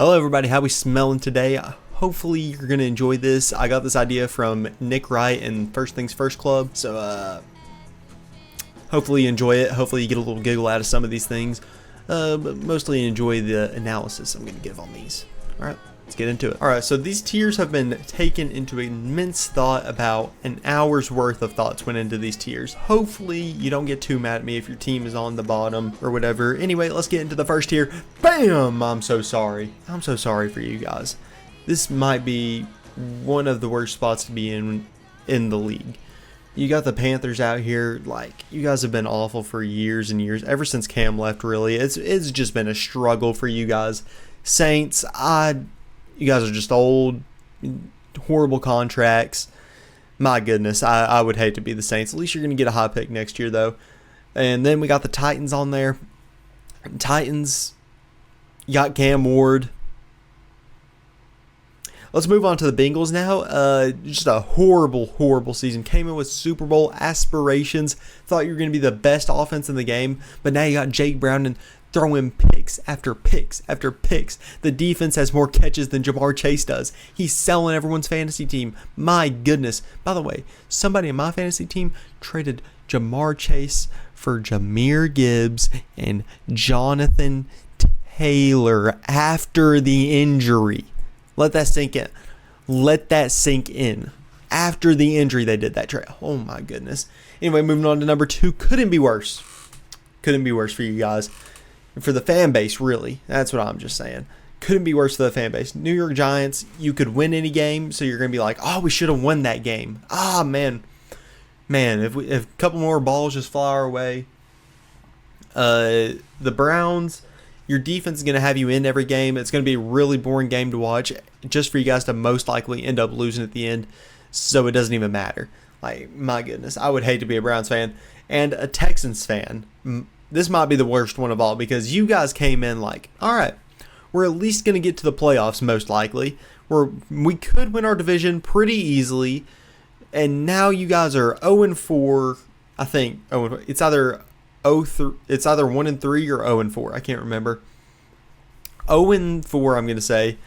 Hello everybody, how we smelling today? Hopefully you're gonna enjoy this. I got this idea from Nick Wright and First Things First Club, so hopefully you enjoy it. Hopefully you get a little giggle out of some of these things, but mostly enjoy the analysis I'm gonna give on these. Alright, let's get into it. Alright, so these tiers have been taken into immense thought. About an hour's worth of thoughts went into these tiers. Hopefully you don't get too mad at me if your team is on the bottom or whatever. Anyway, let's get into the first tier. Bam! I'm so sorry. I'm so sorry for you guys. This might be one of the worst spots to be in the league. You got the Panthers out here. Like, you guys have been awful for years and years, ever since Cam left. Really, it's just been a struggle for you guys. Saints, you guys are just old, horrible contracts. My goodness, I would hate to be the Saints. At least you're gonna get a high pick next year though. And then we got the Titans on there. Titans, you got Cam Ward. Let's move on to the Bengals now. Just a horrible season. Came in with Super Bowl aspirations. Thought you were going to be the best offense in the game. But now you got Jake Browning throwing picks after picks after picks. The defense has more catches than Jamar Chase does. He's selling everyone's fantasy team. My goodness. By the way, somebody in my fantasy team traded Jamar Chase for Jahmyr Gibbs and Jonathan Taylor after the injury. Let that sink in. Let that sink in. After the injury, they did that trade. Oh my goodness. Anyway, moving on to number 2. Couldn't be worse. Couldn't be worse for you guys. For the fan base, really. That's what I'm just saying. Couldn't be worse for the fan base. New York Giants, you could win any game, so you're going to be like, oh, we should have won that game. Ah, man. Man, if a couple more balls just fly our way. The Browns, your defense is going to have you in every game. It's going to be a really boring game to watch, just for you guys to most likely end up losing at the end, so it doesn't even matter. Like, my goodness, I would hate to be a Browns fan and a Texans fan. This might be the worst one of all, because you guys came in like, all right, we're at least going to get to the playoffs most likely. We could win our division pretty easily, and now you guys are 0-4. I think it's either 1-3 or 0-4. I can't remember. 0-4, I'm going to say.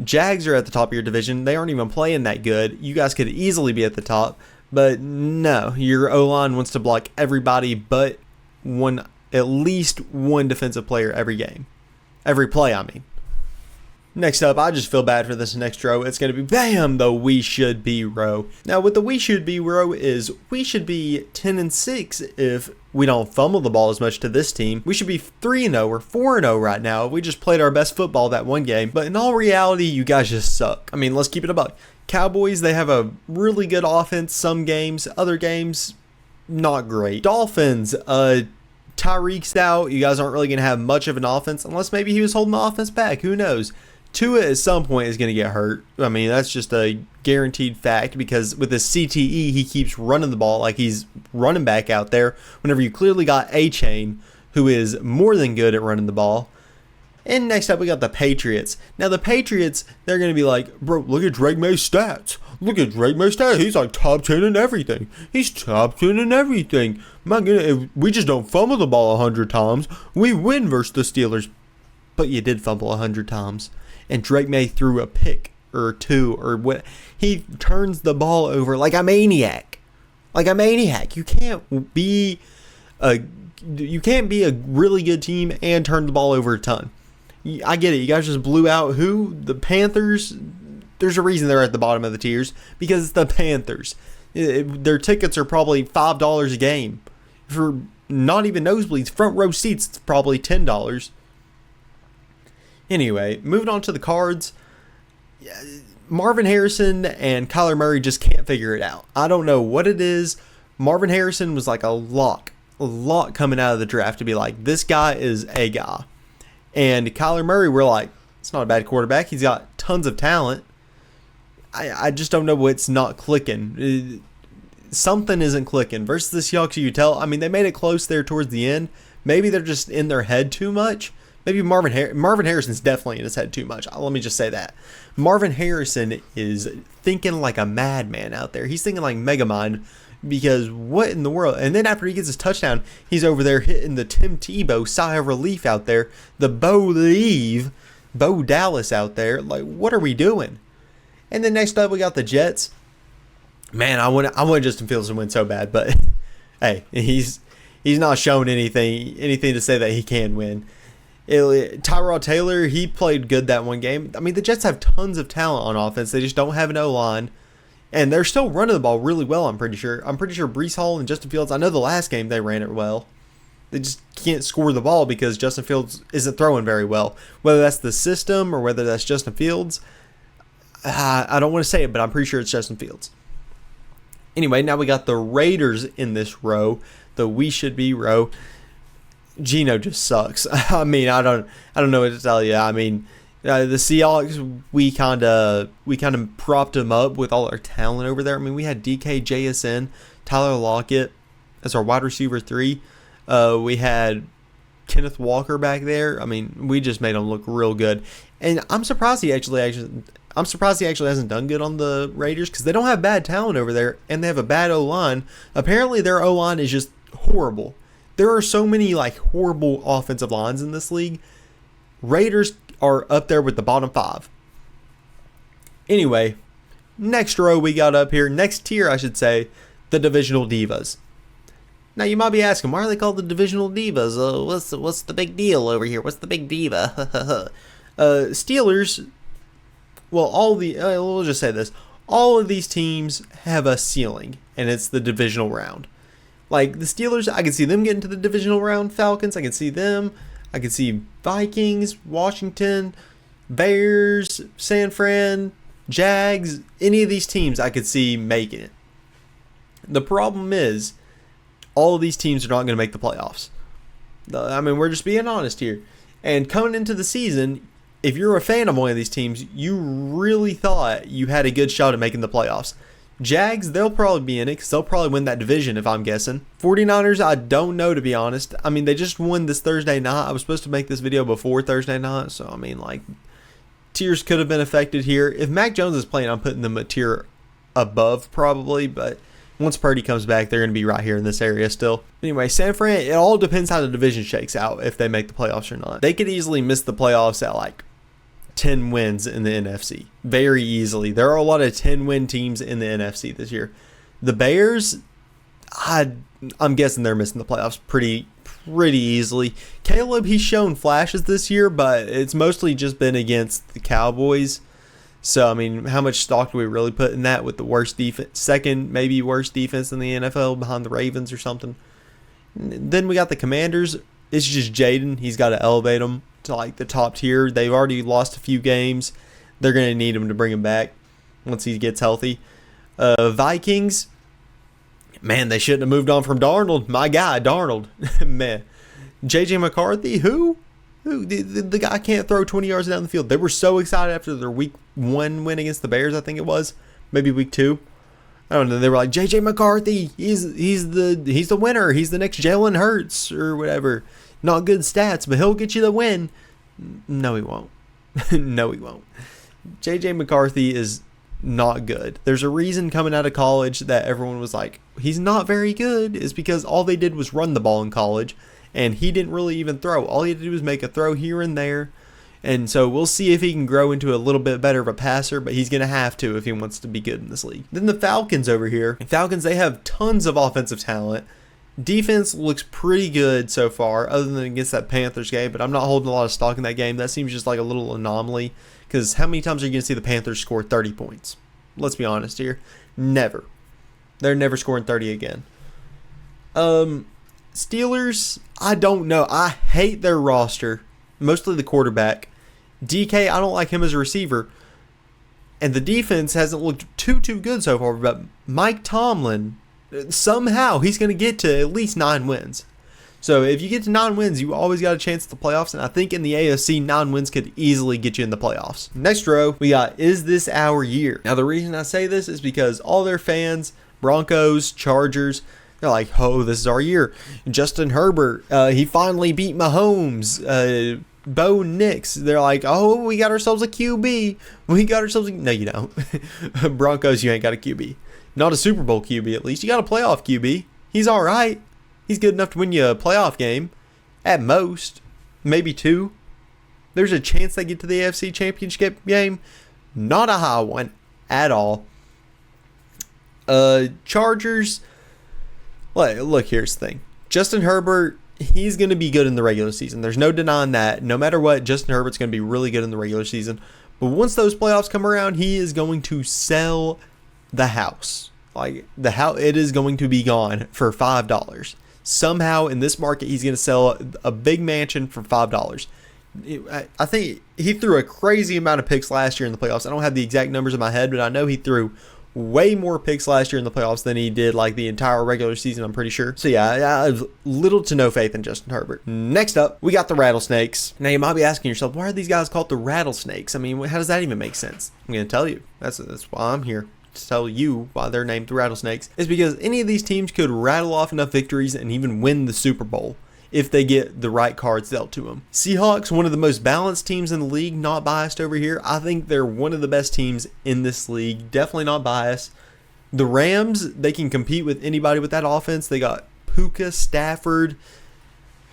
Jags are at the top of your division. They aren't even playing that good. You guys could easily be at the top, but no, your O-line wants to block everybody but at least one defensive player every game. Every play, I mean. Next up, I just feel bad for this next row. It's going to be, bam, the we should be row. Now, what the we should be row is, we should be 10-6 if we don't fumble the ball as much to this team. We should be 3-0 or 4-0 right now if we just played our best football that one game. But in all reality, you guys just suck. I mean, let's keep it a buck. Cowboys, they have a really good offense some games. Other games, not great. Dolphins, Tyreek's out. You guys aren't really going to have much of an offense unless maybe he was holding the offense back. Who knows? Tua at some point is going to get hurt. I mean, that's just a guaranteed fact, because with his CTE, he keeps running the ball like he's running back out there whenever you clearly got A-Chain, who is more than good at running the ball. And next up, we got the Patriots. Now, the Patriots, they're going to be like, bro, look at Drake May's stats. Look at Drake May's stats. He's like top 10 in everything. He's top 10 in everything. My goodness, if we just don't fumble the ball 100 times, we win versus the Steelers. But you did fumble 100 times. And Drake May threw a pick or two or what. He turns the ball over like a maniac. Like a maniac. You can't be a really good team and turn the ball over a ton. I get it. You guys just blew out who? The Panthers. There's a reason they're at the bottom of the tiers, because it's the Panthers. Their tickets are probably $5 a game. For not even nosebleeds, front row seats, it's probably $10. Anyway, moving on to the Cards. Marvin Harrison and Kyler Murray just can't figure it out. I don't know what it is. Marvin Harrison was like a lock coming out of the draft to be like, this guy is a guy. And Kyler Murray, we're like, it's not a bad quarterback. He's got tons of talent. I just don't know what's not clicking. Something isn't clicking. Versus the Seahawks, you tell. I mean, they made it close there towards the end. Maybe they're just in their head too much. Maybe Marvin Harrison's definitely in his head too much. Let me just say that. Marvin Harrison is thinking like a madman out there. He's thinking like Megamind, because what in the world? And then after he gets his touchdown, he's over there hitting the Tim Tebow sigh of relief out there. The Bo leave. Bo Dallas out there. Like, what are we doing? And then next up, we got the Jets. Man, I want Justin Fields to win so bad, but hey, he's not showing anything to say that he can win. Tyrod Taylor, he played good that one game. I mean, the Jets have tons of talent on offense. They just don't have an O-line. And they're still running the ball really well, I'm pretty sure. I'm pretty sure Breece Hall and Justin Fields, I know the last game they ran it well. They just can't score the ball because Justin Fields isn't throwing very well. Whether that's the system or whether that's Justin Fields, I don't want to say it, but I'm pretty sure it's Justin Fields. Anyway, now we got the Raiders in this row, the we should be row. Geno just sucks. I mean, I don't know what to tell you. I mean, the Seahawks, we kind of propped them up with all our talent over there. I mean, we had DK, JSN, Tyler Lockett as our wide receiver 3. We had Kenneth Walker back there. I mean, we just made him look real good, and I'm surprised he actually hasn't done good on the Raiders because they don't have bad talent over there, and they have a bad O-line. Apparently, their O-line is just horrible. There are so many like horrible offensive lines in this league. Raiders are up there with the bottom 5. Anyway, next row we got up here, next tier I should say, the Divisional Divas. Now you might be asking, why are they called the Divisional Divas? What's the big deal over here? What's the big diva? Steelers. Well, we'll just say this: all of these teams have a ceiling, and it's the divisional round. Like the Steelers, I can see them getting to the divisional round. Falcons, I can see them. I can see Vikings, Washington, Bears, San Fran, Jags. Any of these teams, I could see making it. The problem is, all of these teams are not going to make the playoffs. I mean, we're just being honest here. And coming into the season, if you're a fan of one of these teams, you really thought you had a good shot at making the playoffs. Jags, they'll probably be in it because they'll probably win that division if I'm guessing. 49ers, I don't know, to be honest. I mean, they just won this Thursday night. I was supposed to make this video before Thursday night, so I mean, like, tiers could have been affected here. If Mac Jones is playing, I'm putting them a tier above probably, but once Purdy comes back, they're going to be right here in this area still. Anyway, San Fran, it all depends how the division shakes out if they make the playoffs or not. They could easily miss the playoffs at like 10 wins in the NFC. Very easily. There are a lot of 10-win teams in the NFC this year. The Bears, I'm guessing they're missing the playoffs pretty easily. Caleb, he's shown flashes this year, but it's mostly just been against the Cowboys. So, I mean, how much stock do we really put in that with the worst defense, second, maybe worst defense in the NFL behind the Ravens or something? Then we got the Commanders. It's just Jaden. He's got to elevate them to like the top tier. They've already lost a few games. They're going to need him to bring him back once he gets healthy. Vikings, man, they shouldn't have moved on from Darnold. My guy, Darnold. Man. JJ McCarthy, who? The guy can't throw 20 yards down the field. They were so excited after their week 1 win against the Bears, I think it was. Maybe week 2. I don't know. They were like, JJ McCarthy, he's the winner. He's the next Jalen Hurts or whatever. Not good stats, but he'll get you the win. No, he won't. No, he won't. JJ McCarthy is not good. There's a reason coming out of college that everyone was like, he's not very good, is because all they did was run the ball in college, and he didn't really even throw. All he had to do was make a throw here and there. And so we'll see if he can grow into a little bit better of a passer, but he's going to have to if he wants to be good in this league. Then the Falcons over here. Falcons, they have tons of offensive talent. Defense looks pretty good so far, other than against that Panthers game, but I'm not holding a lot of stock in that game. That seems just like a little anomaly, because how many times are you going to see the Panthers score 30 points? Let's be honest here. Never. They're never scoring 30 again. Steelers, I don't know. I hate their roster, mostly the quarterback. DK, I don't like him as a receiver. And the defense hasn't looked too good so far, but Mike Tomlin, somehow he's going to get to at least 9 wins. So if you get to 9 wins, you always got a chance at the playoffs. And I think in the AFC, 9 wins could easily get you in the playoffs. Next row, we got, is this our year? Now, the reason I say this is because all their fans, Broncos, Chargers, they're like, oh, this is our year. Justin Herbert, he finally beat Mahomes. Bo Nix, they're like, oh, we got ourselves a QB. No, you don't. Broncos, you ain't got a QB. Not a Super Bowl QB, at least. You got a playoff QB. He's all right. He's good enough to win you a playoff game. At most. Maybe 2. There's a chance they get to the AFC Championship game. Not a high one at all. Chargers. Look, here's the thing. Justin Herbert, he's going to be good in the regular season. There's no denying that. No matter what, Justin Herbert's going to be really good in the regular season. But once those playoffs come around, he is going to sell the house. Like, it is going to be gone for $5. Somehow in this market, he's going to sell a big mansion for $5. I think he threw a crazy amount of picks last year in the playoffs. I don't have the exact numbers in my head, but I know he threw way more picks last year in the playoffs than he did like the entire regular season, I'm pretty sure. So yeah, I have little to no faith in Justin Herbert. Next up, we got the Rattlesnakes. Now you might be asking yourself, why are these guys called the Rattlesnakes? I mean, how does that even make sense? I'm going to tell you. That's why I'm here. To tell you why they're named the Rattlesnakes. Is because any of these teams could rattle off enough victories and even win the Super Bowl if they get the right cards dealt to them. Seahawks, one of the most balanced teams in the league, not biased over here. I think they're one of the best teams in this league, definitely not biased. The Rams, they can compete with anybody with that offense. They got Puka, Stafford.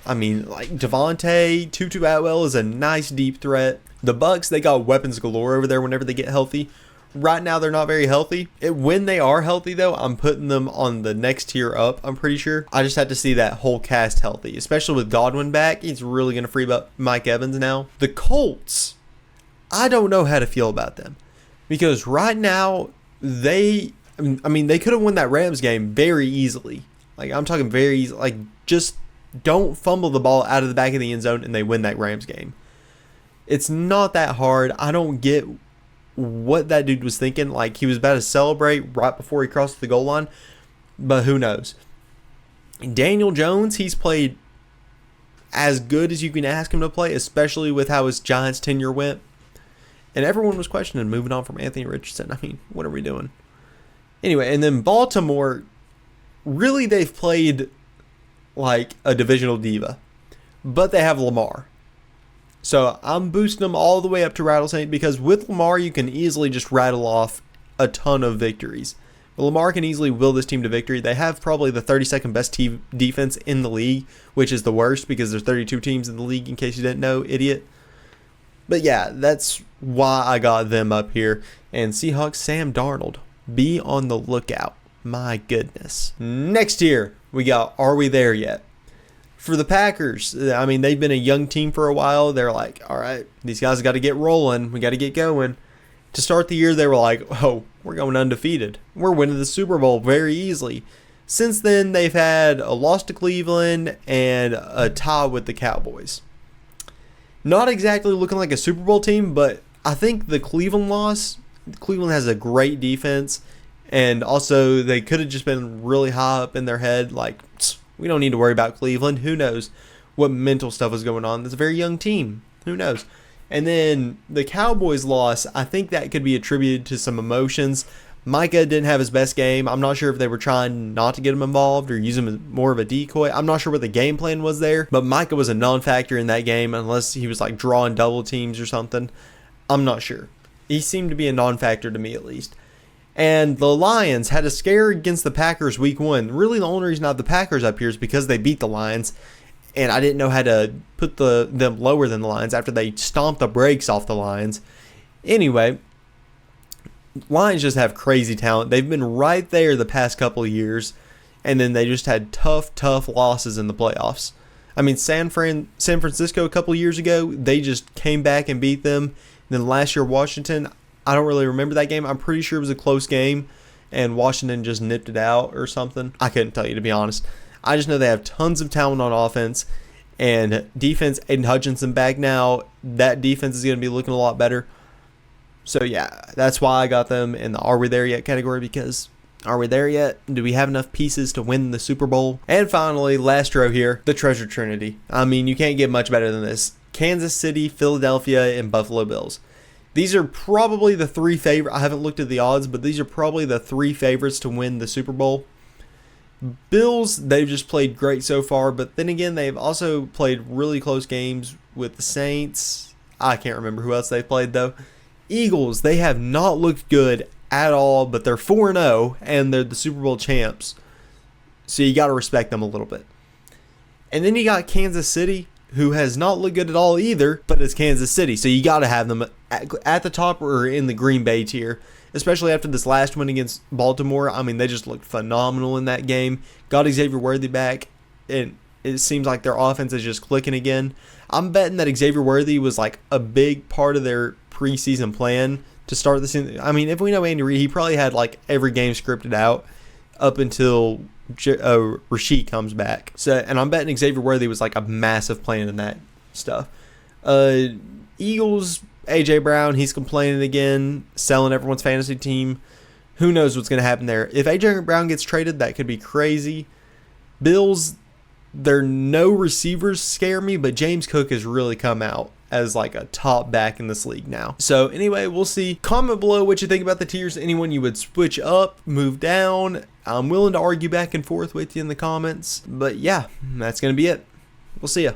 I mean, like Devontae, Tutu Atwell is a nice deep threat. The Bucks, they got weapons galore over there whenever they get healthy. Right now, they're not very healthy. When they are healthy, though, I'm putting them on the next tier up, I'm pretty sure. I just have to see that whole cast healthy, especially with Godwin back. He's really going to free up Mike Evans now. The Colts, I don't know how to feel about them. Because right now, they could have won that Rams game very easily. Like, I'm talking very easy. Like, just don't fumble the ball out of the back of the end zone and they win that Rams game. It's not that hard. I don't get what that dude was thinking. Like, he was about to celebrate right before he crossed the goal line, but who knows. Daniel Jones, he's played as good as you can ask him to play, especially with how his Giants tenure went, and everyone was questioning moving on from Anthony Richardson. I mean, what are we doing? Anyway, and then Baltimore, really they've played like a divisional diva, but they have Lamar. So I'm boosting them all the way up to Rattlesnake because with Lamar, you can easily just rattle off a ton of victories. But Lamar can easily will this team to victory. They have probably the 32nd best defense in the league, which is the worst because there's 32 teams in the league in case you didn't know, idiot. But yeah, that's why I got them up here. And Seahawks, Sam Darnold, be on the lookout. My goodness. Next here, we got Are We There Yet? For the Packers, I mean, they've been a young team for a while. They're like, all right, these guys got to get rolling. We got to get going. To start the year, they were like, oh, we're going undefeated. We're winning the Super Bowl very easily. Since then, they've had a loss to Cleveland and a tie with the Cowboys. Not exactly looking like a Super Bowl team, but I think the Cleveland loss, Cleveland has a great defense. And also, they could have just been really high up in their head, like, we don't need to worry about Cleveland. Who knows what mental stuff is going on? It's a very young team. Who knows? And then the Cowboys loss, I think that could be attributed to some emotions. Micah didn't have his best game. I'm not sure if they were trying not to get him involved or use him as more of a decoy. I'm not sure what the game plan was there. But Micah was a non-factor in that game unless he was like drawing double teams or something. I'm not sure. He seemed to be a non-factor to me at least. And the Lions had a scare against the Packers week 1. Really, the only reason I have the Packers up here is because they beat the Lions. And I didn't know how to put them lower than the Lions after they stomped the brakes off the Lions. Anyway, Lions just have crazy talent. They've been right there the past couple of years. And then they just had tough losses in the playoffs. I mean, San Francisco a couple of years ago, they just came back and beat them. And then last year, Washington, I don't really remember that game. I'm pretty sure it was a close game and Washington just nipped it out or something. I couldn't tell you, to be honest. I just know they have tons of talent on offense and defense. Aiden Hutchinson back now. That defense is going to be looking a lot better. So yeah, that's why I got them in the Are We There Yet category, because are we there yet? Do we have enough pieces to win the Super Bowl? And finally, last row here, the Treasure Trinity. I mean, you can't get much better than this. Kansas City, Philadelphia, and Buffalo Bills. These are probably the three favorites. I haven't looked at the odds, but these are probably the three favorites to win the Super Bowl. Bills, they've just played great so far, but then again, they've also played really close games with the Saints. I can't remember who else they've played, though. Eagles, they have not looked good at all, but they're 4-0, and they're the Super Bowl champs. So you got to respect them a little bit. And then you got Kansas City. who has not looked good at all either, but it's Kansas City. So you got to have them at the top or in the Green Bay tier, especially after this last win against Baltimore. I mean, they just looked phenomenal in that game. Got Xavier Worthy back, and it seems like their offense is just clicking again. I'm betting that Xavier Worthy was like a big part of their preseason plan to start the season. I mean, if we know Andy Reid, he probably had like every game scripted out up until Rasheed comes back. So, and I'm betting Xavier Worthy was like a massive plan in that stuff. Eagles, AJ Brown, he's complaining again, selling everyone's fantasy team. Who knows what's going to happen there? If AJ Brown gets traded, that could be crazy. Bills, their no receivers scare me, but James Cook has really come out as like a top back in this league now. So anyway, we'll see. Comment below what you think about the tiers. Anyone you would switch up, move down. I'm willing to argue back and forth with you in the comments. But yeah, that's going to be it. We'll see ya.